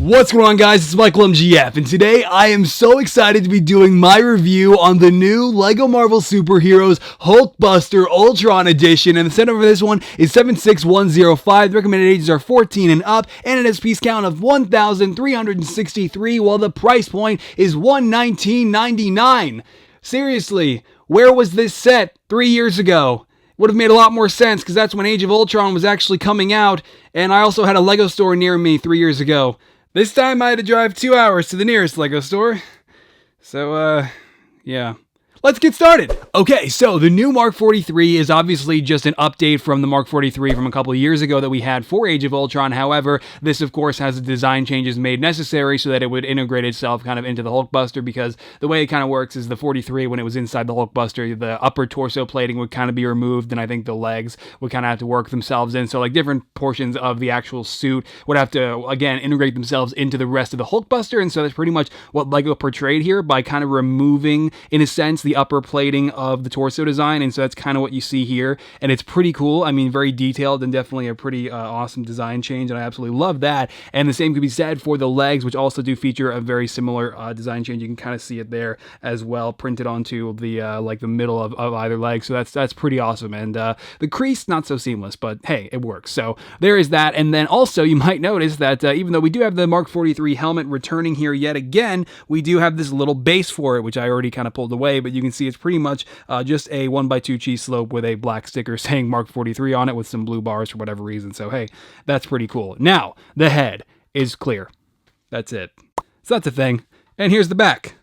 What's going on, guys? It's Michael MGF, and today I am so excited to be doing my review on the new LEGO Marvel Superheroes Hulkbuster Ultron Edition, and the center for this one is 76105. The recommended ages are 14 and up, and it has piece count of 1,363, while the price point is $119.99. Seriously, where was this set 3 years ago? Would have made a lot more sense, because that's when Age of Ultron was actually coming out, and I also had a LEGO store near me 3 years ago. This time I had to drive 2 hours to the nearest LEGO store. So, yeah. Let's get started. Okay, so the new Mark 43 is obviously just an update from the Mark 43 from a couple of years ago that we had for Age of Ultron. However, this of course has the design changes made necessary so that it would integrate itself kind of into the Hulkbuster, because the way it kind of works is the 43, when it was inside the Hulkbuster, the upper torso plating would kind of be removed, and I think the legs would kind of have to work themselves in. So like different portions of the actual suit would have to, again, integrate themselves into the rest of the Hulkbuster. And so that's pretty much what LEGO portrayed here by kind of removing, in a sense, the upper plating of the torso design, and so that's kind of what you see here, and it's pretty cool. I mean, very detailed and definitely a pretty awesome design change, and I absolutely love that. And the same could be said for the legs, which also do feature a very similar design change. You can kind of see it there as well, printed onto the like the middle of either leg, so that's pretty awesome. And the crease, not so seamless, but hey, it works. So there is that. And then also you might notice that even though we do have the Mark 43 helmet returning here yet again, we do have this little base for it, which I already kind of pulled away, but you can see it's pretty much just a 1x2 cheese slope with a black sticker saying Mark 43 on it with some blue bars for whatever reason. So hey, that's pretty cool. Now, the head is clear. That's it. So that's a thing. And here's the back.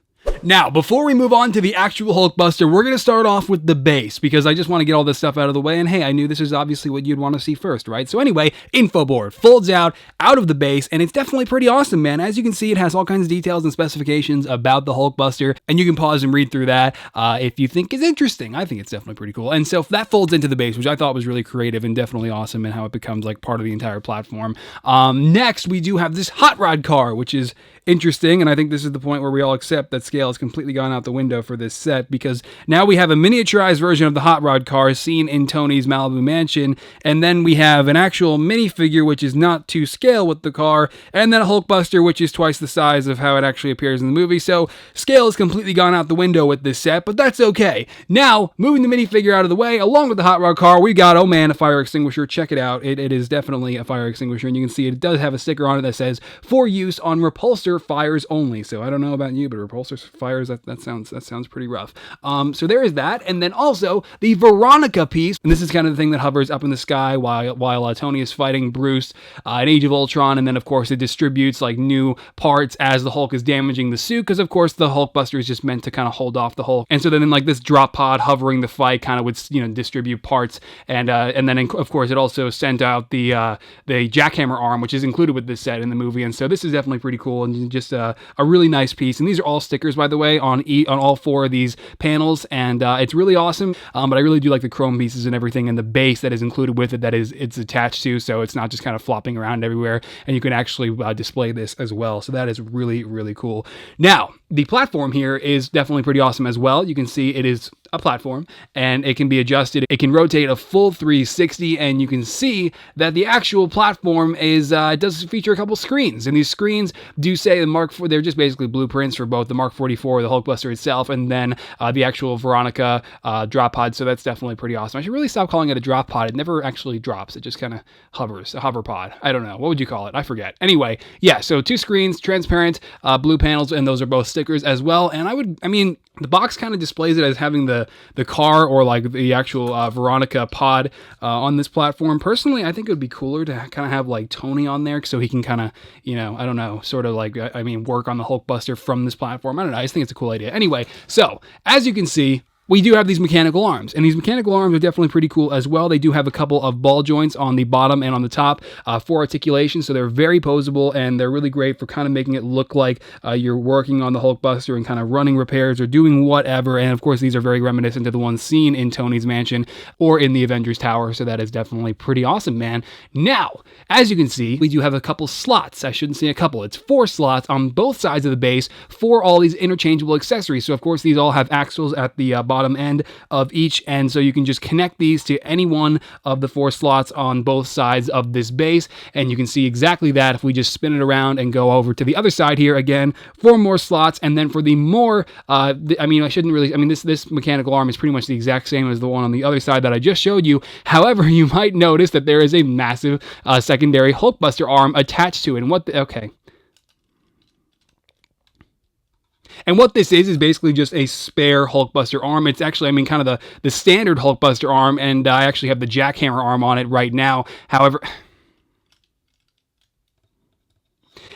Now, before we move on to the actual Hulkbuster, we're going to start off with the base, because I just want to get all this stuff out of the way, and hey, I knew this is obviously what you'd want to see first, right? So anyway, info board folds out of the base, and it's definitely pretty awesome, man. As you can see, it has all kinds of details and specifications about the Hulkbuster, and you can pause and read through that if you think it's interesting. I think it's definitely pretty cool. And so that folds into the base, which I thought was really creative and definitely awesome, and how it becomes like part of the entire platform. Next, we do have this hot rod car, which is interesting, and I think this is the point where we all accept that scale has completely gone out the window for this set, because now we have a miniaturized version of the hot rod car seen in Tony's Malibu mansion, and then we have an actual minifigure which is not to scale with the car, and then a Hulkbuster which is twice the size of how it actually appears in the movie. So scale has completely gone out the window with this set, but that's okay. Now, moving the minifigure out of the way, along with the hot rod car, we got, oh man, a fire extinguisher. Check it out. It is definitely a fire extinguisher, and you can see it does have a sticker on it that says, "For use on repulsor fires only." So I don't know about you, but repulsor fires, that sounds pretty rough. So there is that. And then also the Veronica piece, and this is kind of the thing that hovers up in the sky while Tony is fighting Bruce in Age of Ultron, and then of course it distributes like new parts as the Hulk is damaging the suit, because of course the Hulkbuster is just meant to kind of hold off the Hulk. And so then like this drop pod hovering the fight kind of would, you know, distribute parts, and then of course it also sent out the jackhammer arm, which is included with this set in the movie. And so this is definitely pretty cool, and just a really nice piece. And these are all stickers, by the way, on all four of these panels, and it's really awesome. But I really do like the chrome pieces and everything, and the base that is included with it, that it's attached to, so it's not just kind of flopping around everywhere, and you can actually display this as well. So that is really, really cool. Now, the platform here is definitely pretty awesome as well. You can see it is a platform, and it can be adjusted. It can rotate a full 360, and you can see that the actual platform is it does feature a couple screens, and these screens do say the Mark 4. They're just basically blueprints for both the Mark 44, the Hulkbuster itself, and then the actual Veronica drop pod. So that's definitely pretty awesome. I should really stop calling it a drop pod. It never actually drops. It just kind of hovers, a hover pod. I don't know. What would you call it? I forget. Anyway, yeah, so two screens, transparent blue panels, and those are both stickers as well. And I mean, the box kind of displays it as having the car, or like the actual Veronica pod on this platform. Personally, I think it would be cooler to kind of have like Tony on there, so he can kind of, you know, I don't know, sort of like, I mean, work on the Hulkbuster from this platform. I don't know. I just think it's a cool idea. Anyway, so as you can see, we do have these mechanical arms, and these mechanical arms are definitely pretty cool as well. They do have a couple of ball joints on the bottom and on the top for articulation, so they're very posable, and they're really great for kind of making it look like you're working on the Hulkbuster and kind of running repairs or doing whatever. And of course, these are very reminiscent to the ones seen in Tony's mansion or in the Avengers Tower, so that is definitely pretty awesome, man. Now, as you can see, we do have a couple slots. I shouldn't say a couple. It's 4 slots on both sides of the base for all these interchangeable accessories. So of course, these all have axles at the bottom bottom end of each end, so you can just connect these to any one of the 4 slots on both sides of this base, and you can see exactly that if we just spin it around and go over to the other side here again, 4 more slots. And then for the more, this mechanical arm is pretty much the exact same as the one on the other side that I just showed you. However, you might notice that there is a massive secondary Hulkbuster arm attached to it. And what this is basically just a spare Hulkbuster arm. It's actually, kind of the standard Hulkbuster arm, and I actually have the jackhammer arm on it right now.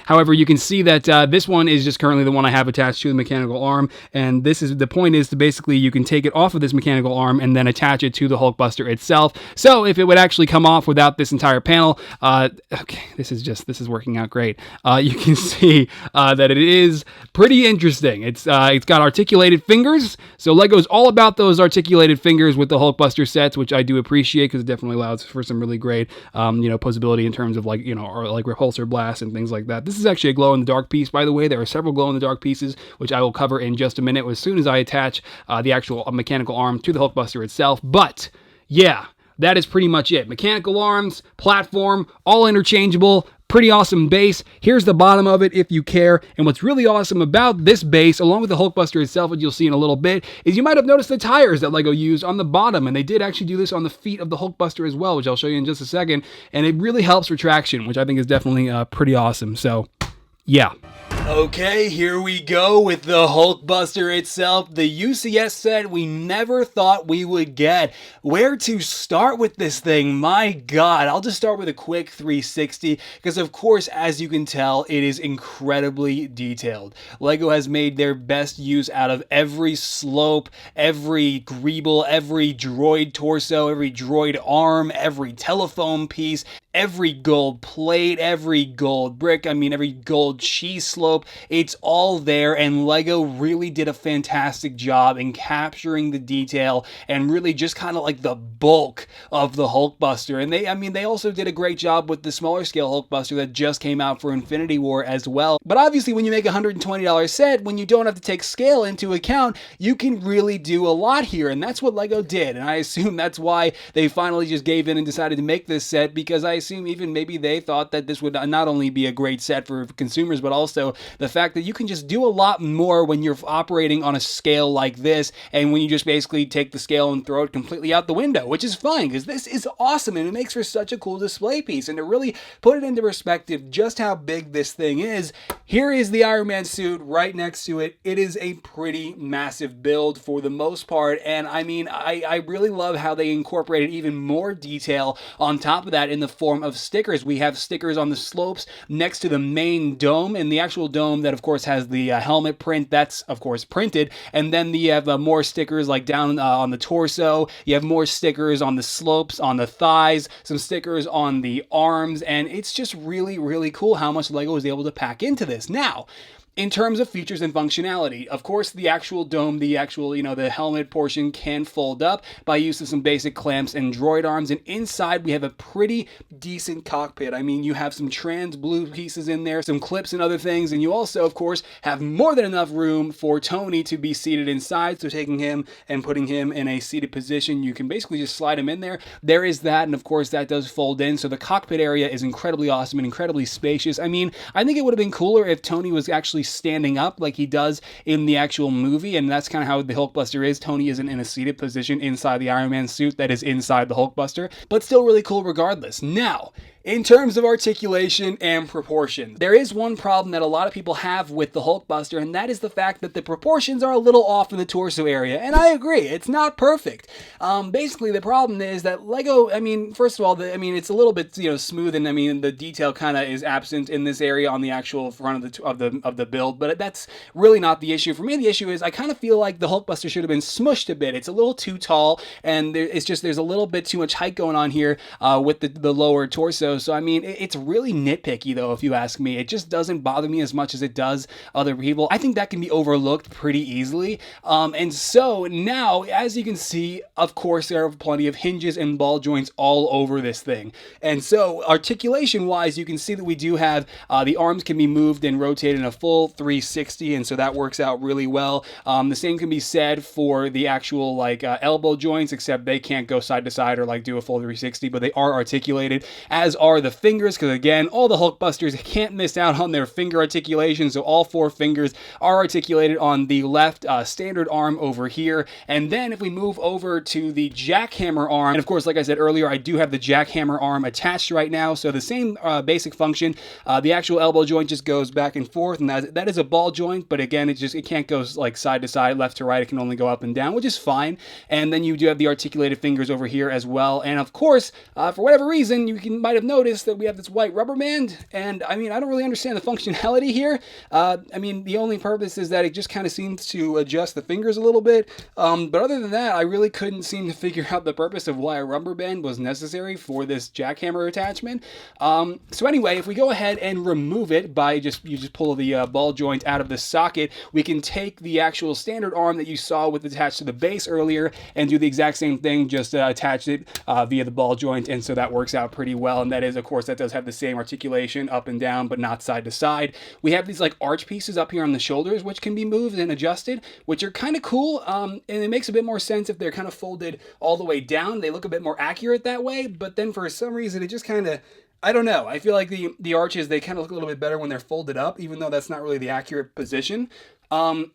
However, you can see that this one is just currently the one I have attached to the mechanical arm, and the point is to basically, you can take it off of this mechanical arm and then attach it to the Hulkbuster itself. So if it would actually come off without this entire panel, okay, this is working out great. You can see that it is pretty interesting. It's got articulated fingers, so LEGO's all about those articulated fingers with the Hulkbuster sets, which I do appreciate because it definitely allows for some really great, posability in terms of repulsor blasts and things like that. This is actually a glow-in-the-dark piece, by the way. There are several glow-in-the-dark pieces, which I will cover in just a minute as soon as I attach the actual mechanical arm to the Hulkbuster itself. But, yeah, that is pretty much it. Mechanical arms, platform, all interchangeable. Pretty awesome base. Here's the bottom of it if you care. And what's really awesome about this base, along with the Hulkbuster itself, which you'll see in a little bit, is you might have noticed the tires that LEGO used on the bottom. And they did actually do this on the feet of the Hulkbuster as well, which I'll show you in just a second. And it really helps for traction, which I think is definitely pretty awesome. So, yeah. Okay, here we go with the Hulkbuster itself, the UCS set we never thought we would get. Where to start with this thing? My God, I'll just start with a quick 360 because, of course, as you can tell, it is incredibly detailed. LEGO has made their best use out of every slope, every greeble, every droid torso, every droid arm, every telephone piece, every gold plate, every gold brick, every gold cheese slope. It's all there, and LEGO really did a fantastic job in capturing the detail and really just kind of like the bulk of the Hulkbuster. And they also did a great job with the smaller scale Hulkbuster that just came out for Infinity War as well. But obviously, when you make a $120 set, when you don't have to take scale into account, you can really do a lot here, and that's what LEGO did. And I assume that's why they finally just gave in and decided to make this set, because I assume even maybe they thought that this would not only be a great set for consumers, but also the fact that you can just do a lot more when you're operating on a scale like this, and when you just basically take the scale and throw it completely out the window, which is fine because this is awesome and it makes for such a cool display piece. And to really put it into perspective just how big this thing is, here is the Iron Man suit right next to it. It is a pretty massive build for the most part, and I really love how they incorporated even more detail on top of that in the form of stickers. We have stickers on the slopes next to the main dome, and the actual dome that of course has the helmet print that's of course printed, and then you have more stickers like down on the torso. You have more stickers on the slopes, on the thighs, some stickers on the arms, and it's just really cool how much LEGO was able to pack into this. Now, in terms of features and functionality, of course, the actual dome, the helmet portion can fold up by use of some basic clamps and droid arms, and inside we have a pretty decent cockpit. You have some trans blue pieces in there, some clips and other things, and you also, of course, have more than enough room for Tony to be seated inside, so taking him and putting him in a seated position, you can basically just slide him in there. There is that, and of course, that does fold in, so the cockpit area is incredibly awesome and incredibly spacious. I think it would have been cooler if Tony was actually standing up like he does in the actual movie, and that's kind of how the Hulkbuster is. Tony isn't in a seated position inside the Iron Man suit that is inside the Hulkbuster, but still really cool regardless. Now, in terms of articulation and proportion, there is one problem that a lot of people have with the Hulkbuster, and that is the fact that the proportions are a little off in the torso area, and I agree, it's not perfect. Basically, the problem is that LEGO, first of all, it's a little bit, smooth, and the detail kind of is absent in this area on the actual front of the build, but that's really not the issue. For me, the issue is I kind of feel like the Hulkbuster should have been smushed a bit. It's a little too tall, and there's a little bit too much height going on here with the lower torso. goes. So, I mean, it's really nitpicky, though, if you ask me. It just doesn't bother me as much as it does other people. I think that can be overlooked pretty easily. And so now, as you can see, of course, there are plenty of hinges and ball joints all over this thing. And so articulation-wise, you can see that we do have the arms can be moved and rotated in a full 360, and so that works out really well. The same can be said for the actual like elbow joints, except they can't go side to side or like do a full 360, but they are articulated, as are the fingers, because again, all the Hulkbusters can't miss out on their finger articulation, so all 4 fingers are articulated on the left standard arm over here. And then if we move over to the jackhammer arm, and of course, like I said earlier, I do have the jackhammer arm attached right now, so the same basic function. The actual elbow joint just goes back and forth, and that is a ball joint, but again, it can't go like side to side, left to right. It can only go up and down, which is fine. And then you do have the articulated fingers over here as well. And of course, for whatever reason, you might have noticed that we have this white rubber band, and I mean, I don't really understand the functionality here. I mean, the only purpose is that it just kind of seems to adjust the fingers a little bit. But other than that, I really couldn't seem to figure out the purpose of why a rubber band was necessary for this jackhammer attachment. So anyway, if we go ahead and remove it by you just pull the ball joint out of the socket, we can take the actual standard arm that you saw with attached to the base earlier and do the exact same thing, just attach it via the ball joint, and so that works out pretty well. And that is, of course, that does have the same articulation up and down, but not side to side. We have these like arch pieces up here on the shoulders, which can be moved and adjusted, which are kind of cool. And it makes a bit more sense if they're kind of folded all the way down. They look a bit more accurate that way, but then for some reason, it just kind of, I don't know. I feel like the arches, they kind of look a little bit better when they're folded up, even though that's not really the accurate position.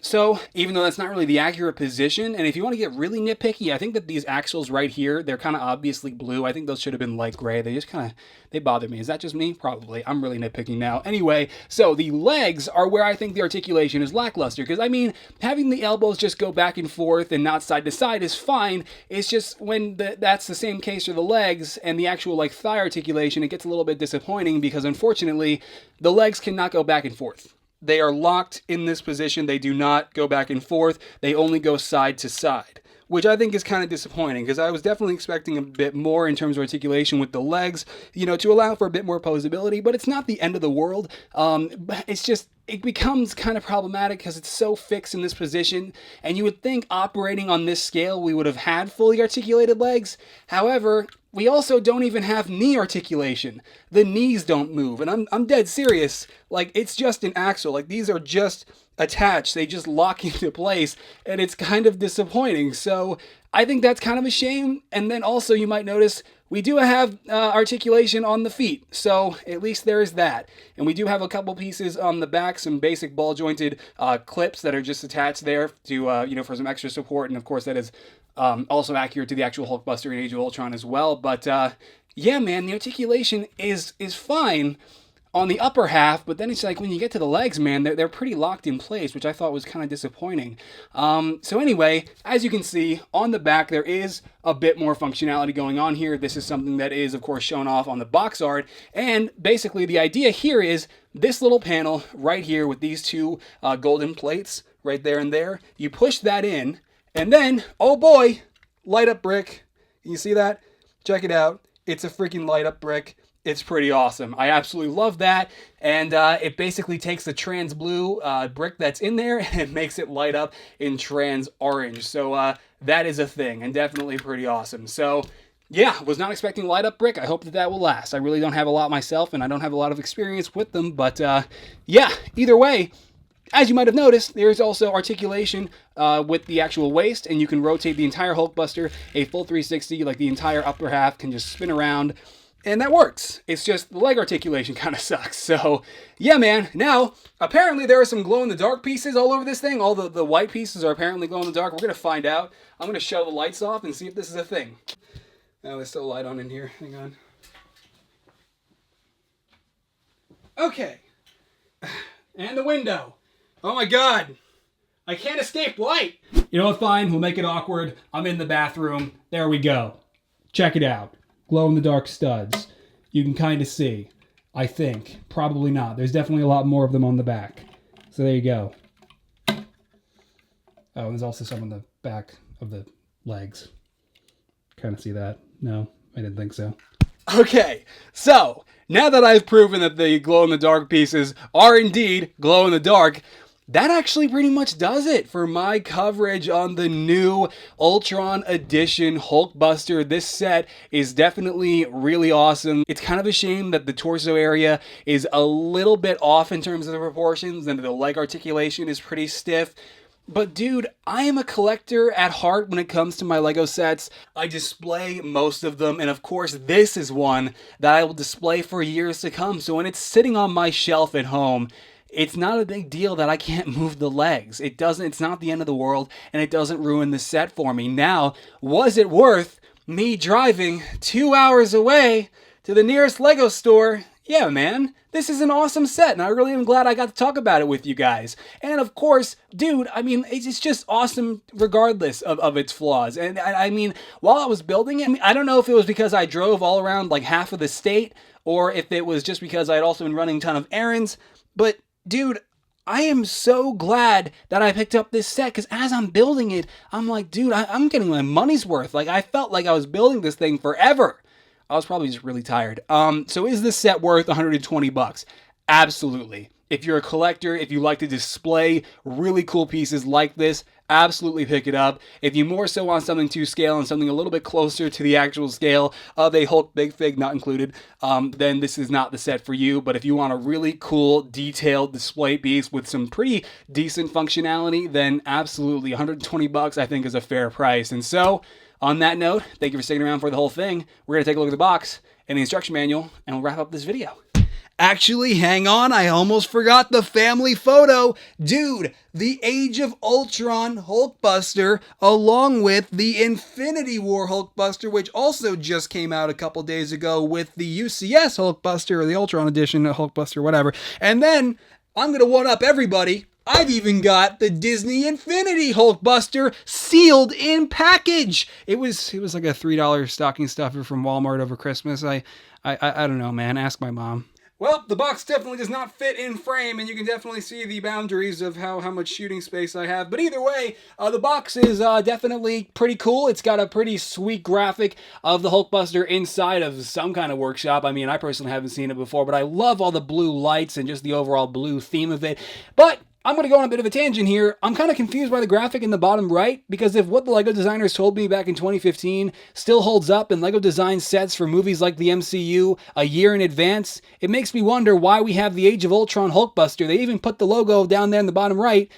So even though that's not really the accurate position, and if you want to get really nitpicky, I think that these axles right here, they're kind of obviously blue. I think those should have been light gray. They just kind of, they bother me. Is that just me? Probably. I'm really nitpicking now. Anyway, so the legs are where I think the articulation is lackluster, because I mean, having the elbows just go back and forth and not side to side is fine. It's just when that's the same case for the legs and the actual like thigh articulation, it gets a little bit disappointing, because unfortunately, the legs cannot go back and forth. They are locked in this position. They do not go back and forth. They only go side to side, which I think is kind of disappointing, because I was definitely expecting a bit more in terms of articulation with the legs, you know, to allow for a bit more posability, but it's not the end of the world. It's just, it becomes kind of problematic because it's so fixed in this position, and you would think operating on this scale we would have had fully articulated legs. However, we also don't even have knee articulation. The knees don't move, and I'm dead serious. Like, it's just an axle. Like, these are just attached. They just lock into place, and it's kind of disappointing. So I think that's kind of a shame. And then also you might notice we do have articulation on the feet, so at least there is that. And we do have a couple pieces on the back, some basic ball jointed clips that are just attached there to, you know, for some extra support. And of course that is also accurate to the actual Hulkbuster in Age of Ultron as well. But yeah, man, the articulation is fine on the upper half, but then it's like when you get to the legs, man, they're pretty locked in place, which I thought was kind of disappointing. So anyway, as you can see, on the back, there is a bit more functionality going on here. This is something that is, of course, shown off on the box art. And basically, the idea here is this little panel right here with these two golden plates right there and there. You push that in, and then, oh boy, light up brick. Can you see that? Check it out. It's a freaking light up brick. It's pretty awesome. I absolutely love that. And it basically takes the trans blue brick that's in there and it makes it light up in trans orange. So that is a thing, and definitely pretty awesome. So yeah, was not expecting light up brick. I hope that will last. I really don't have a lot myself, and I don't have a lot of experience with them. But yeah, either way, as you might have noticed, there's also articulation with the actual waist, and you can rotate the entire Hulkbuster a full 360, like the entire upper half can just spin around. And that works. It's just the leg articulation kind of sucks. So, yeah, man. Now, apparently there are some glow-in-the-dark pieces all over this thing. All the white pieces are apparently glow-in-the-dark. We're going to find out. I'm going to shut the lights off and see if this is a thing. Oh, there's still a light on in here. Hang on. Okay. And the window. Oh, my God. I can't escape light. You know what? Fine. We'll make it awkward. I'm in the bathroom. There we go. Check it out. Glow-in-the-dark studs. You can kind of see. I think. Probably not. There's definitely a lot more of them on the back. So there you go. Oh, and there's also some on the back of the legs. Kind of see that? No, I didn't think so. Okay, so now that I've proven that the glow-in-the-dark pieces are indeed glow-in-the-dark, that actually pretty much does it for my coverage on the new Ultron Edition Hulkbuster. This set is definitely really awesome. It's kind of a shame that the torso area is a little bit off in terms of the proportions and the leg articulation is pretty stiff. But dude, I am a collector at heart when it comes to my LEGO sets. I display most of them, and of course this is one that I will display for years to come. So when it's sitting on my shelf at home, it's not a big deal that I can't move the legs. It's not the end of the world, and it doesn't ruin the set for me. Now, was it worth me driving 2 hours away to the nearest LEGO store? Yeah, man, this is an awesome set, and I really am glad I got to talk about it with you guys. And of course, dude, I mean, it's just awesome regardless of its flaws. And I mean, while I was building it, I don't know if it was because I drove all around like half of the state, or if it was just because I had also been running a ton of errands, but dude, I am so glad that I picked up this set, because as I'm building it, I'm like, dude, I'm getting my money's worth. Like, I felt like I was building this thing forever. I was probably just really tired. So is this set worth $120? Absolutely. If you're a collector, if you like to display really cool pieces like this, absolutely pick it up. If you more so want something to scale and something a little bit closer to the actual scale of a Hulk Big Fig, not included, then this is not the set for you. But if you want a really cool, detailed display piece with some pretty decent functionality, then absolutely $120 I think is a fair price. And so, on that note, thank you for sticking around for the whole thing. We're going to take a look at the box and the instruction manual, and we'll wrap up this video. Actually, hang on, I almost forgot the family photo. Dude, the Age of Ultron Hulkbuster, along with the Infinity War Hulkbuster, which also just came out a couple days ago with the UCS Hulkbuster, or the Ultron Edition Hulkbuster, whatever. And then, I'm going to one-up everybody. I've even got the Disney Infinity Hulkbuster sealed in package. It was like a $3 stocking stuffer from Walmart over Christmas. I don't know, man. Ask my mom. Well, the box definitely does not fit in frame, and you can definitely see the boundaries of how much shooting space I have. But either way, the box is definitely pretty cool. It's got a pretty sweet graphic of the Hulkbuster inside of some kind of workshop. I mean, I personally haven't seen it before, but I love all the blue lights and just the overall blue theme of it. But I'm going to go on a bit of a tangent here. I'm kind of confused by the graphic in the bottom right, because if what the LEGO designers told me back in 2015 still holds up and LEGO designs sets for movies like the MCU a year in advance, it makes me wonder why we have the Age of Ultron Hulkbuster. They even put the logo down there in the bottom right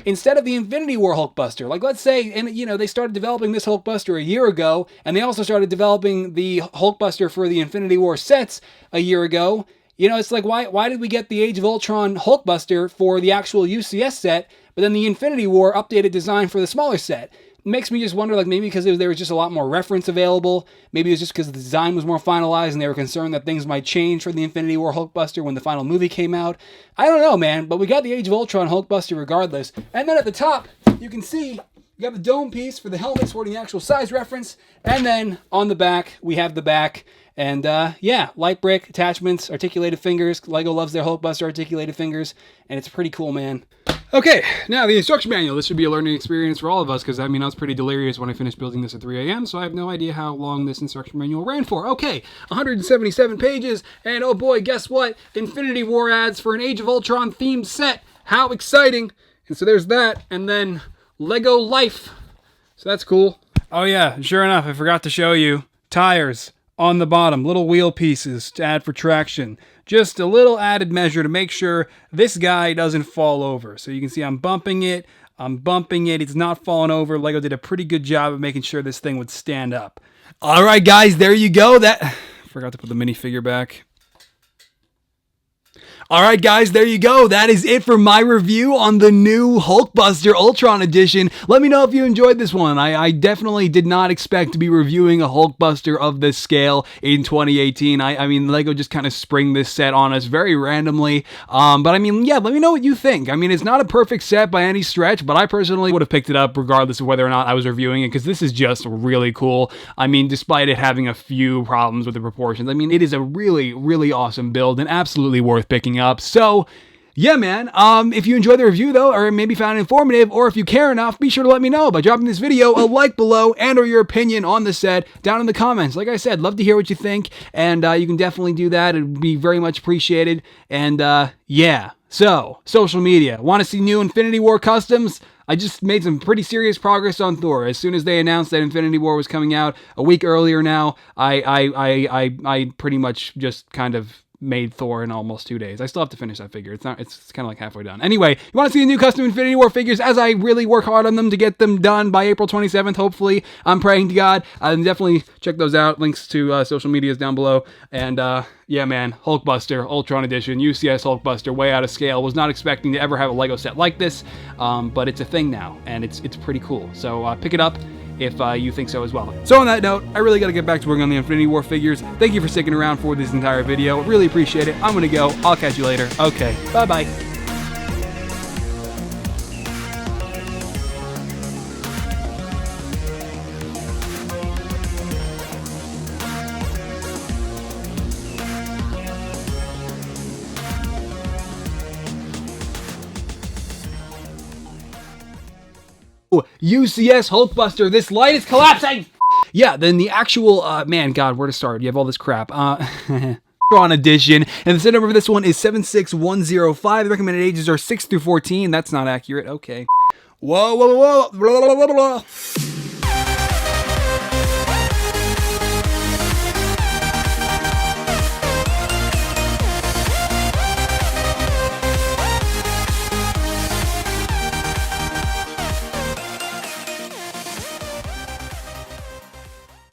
instead of the Infinity War Hulkbuster. Like, let's say, and you know, they started developing this Hulkbuster a year ago, and they also started developing the Hulkbuster for the Infinity War sets a year ago. You know, it's like, why did we get the Age of Ultron Hulkbuster for the actual UCS set, but then the Infinity War updated design for the smaller set? It makes me just wonder, like, maybe because there was just a lot more reference available. Maybe it was just because the design was more finalized and they were concerned that things might change for the Infinity War Hulkbuster when the final movie came out. I don't know, man, but we got the Age of Ultron Hulkbuster regardless. And then at the top, you can see you got the dome piece for the helmet supporting the actual size reference. And then on the back, we have the back. And yeah, light brick, attachments, articulated fingers. LEGO loves their Hulkbuster articulated fingers, and it's pretty cool, man. Okay, now the instruction manual. This should be a learning experience for all of us, because I mean, I was pretty delirious when I finished building this at 3 a.m., so I have no idea how long this instruction manual ran for. Okay, 177 pages, and oh boy, guess what? Infinity War ads for an Age of Ultron themed set. How exciting! And so there's that, and then LEGO Life. So that's cool. Oh yeah, sure enough, I forgot to show you. Tires on the bottom, little wheel pieces to add for traction. Just a little added measure to make sure this guy doesn't fall over. So you can see I'm bumping it, it's not falling over. LEGO did a pretty good job of making sure this thing would stand up. All right, guys, there you go. Forgot to put the minifigure back. Alright guys, there you go. That is it for my review on the new Hulkbuster Ultron Edition. Let me know if you enjoyed this one. I definitely did not expect to be reviewing a Hulkbuster of this scale in 2018. I mean, LEGO just kind of spring this set on us very randomly. But I mean, yeah, let me know what you think. I mean, it's not a perfect set by any stretch, but I personally would have picked it up regardless of whether or not I was reviewing it, because this is just really cool. I mean, despite it having a few problems with the proportions, I mean, it is a really, really awesome build and absolutely worth picking up. So Yeah, man. If you enjoyed the review, though, or maybe found it informative, or if you care enough, be sure to let me know by dropping this video a like below and or your opinion on the set down in the comments. Like I said, love to hear what you think, and you can definitely do that. It would be very much appreciated. And yeah. So, social media. Want to see new Infinity War customs? I just made some pretty serious progress on Thor. As soon as they announced that Infinity War was coming out a week earlier now, I pretty much just kind of made Thor in almost 2 days. I still have to finish that figure. It's kind of like halfway done. Anyway, you want to see the new custom Infinity War figures as I really work hard on them to get them done by April 27th, hopefully. I'm praying to God. Definitely check those out. Links to social medias down below. And yeah, man, Hulkbuster, Ultron Edition, UCS Hulkbuster, way out of scale. Was not expecting to ever have a Lego set like this, but it's a thing now, and it's pretty cool. So pick it up if you think so as well. So on that note, I really got to get back to working on the Infinity War figures. Thank you for sticking around for this entire video. Really appreciate it. I'm going to go. I'll catch you later. Okay, bye-bye. UCS Hulkbuster, this light is collapsing! Yeah, then the actual, man, God, where to start? You have all this crap. Ultron Edition, and the set number for this one is 76105. The recommended ages are 6 through 14. That's not accurate. Okay. Whoa, whoa, whoa, blah, blah, blah, blah.